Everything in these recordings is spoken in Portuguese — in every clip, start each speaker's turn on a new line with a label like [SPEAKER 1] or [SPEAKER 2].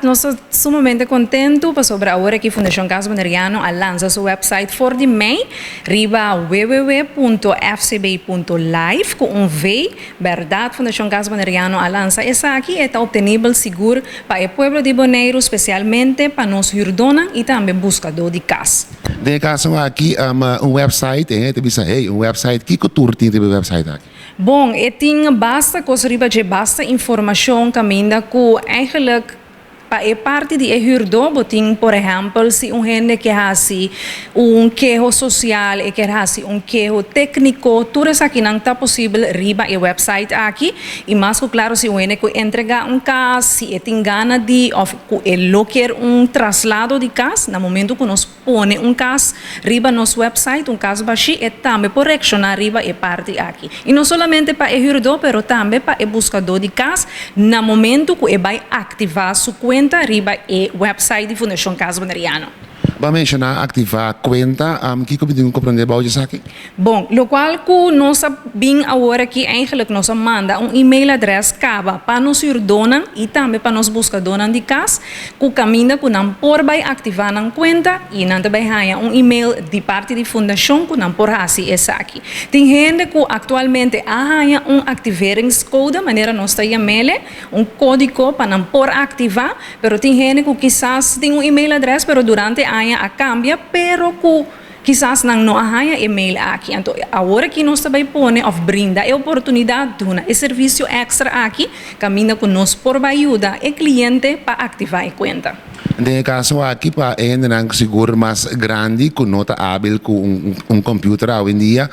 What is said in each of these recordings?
[SPEAKER 1] Nós estamos sumamente contentos para sobre a hora que a Fundação Caso Boneriano lança seu website for de May, riba www.fcb.live com V, verdade, Fundação Caso Boneriano lança essa aqui está obtenível seguro para o povo de Bonaire, especialmente para nós herdona e também buscador de casa.
[SPEAKER 2] De caso aqui website, um website que cultura tem de website aqui.
[SPEAKER 1] Bom, e tem basta coisa riba de basta informação caminha com eigenlijk para parte de herdor, botin, por exemplo, se gente que hace queijo social e que hace queijo técnico, tudo isso aqui não está possível riba e website aqui, e mais claro, se gente que entrega caso, se tem gana de lo quer traslado de caso, no momento que nós põe caso riba nosso website, caso baixo, e também por reaccionar riba e parte aqui. E não somente para herdor, pero também para o buscador de caso, no momento que vai ativar sua conta riba e website de Fundação Caso Boneriano.
[SPEAKER 2] Para mencionar, ativar conta, que podemos compreender about isso aqui?
[SPEAKER 1] Bom, lo qual que nós bem agora que eigenlijk nós manda e-mail address caba para nos herdona e também para nos buscadores de casa, que caminha que não por vai ativar na conta e não também há e-mail de parte de fundação que não por assim essa aqui. Tem gente que atualmente há activeringscode, maneira nós está e-mail, código para não por ativar, pero tem gente que quizás tem e-mail address, pero durante a cambia, pero que quizás não há e-mail aqui. Então, agora que nós também põe of brinda a oportunidade de um serviço extra aqui, caminha com nós por ajuda o cliente para ativar a conta.
[SPEAKER 2] De caso aqui, para ainda seguro mais grande, com nota hábil com computer hoje em dia,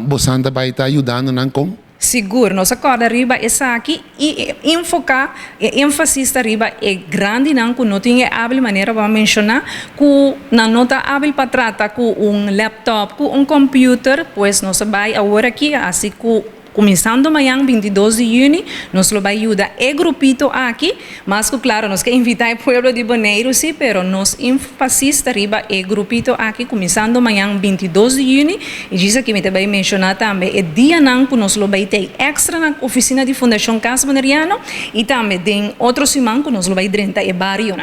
[SPEAKER 2] você vai estar ajudando com?
[SPEAKER 1] Seguro, nós acorda riba essa aqui e enfocar, ênfase riba é grande não que não tem hábil maneira para mencionar que na nota hábil para tratar com laptop, com computer, pois nós vai agora aqui assim que começando amanhã, 22 de junho, nós vamos ajudar o grupito aqui, mas claro, nós queremos invitar o povo de Bonaire, sim, pero nós ênfase arriba o grupito aqui, começando amanhã, 22 de junho, e diz aqui, me também mencionar também, o dia não que nós vamos ter extra na oficina de Fundação Caso Boneriano, e também tem outro semana que nós vamos ter 30 e barrio não.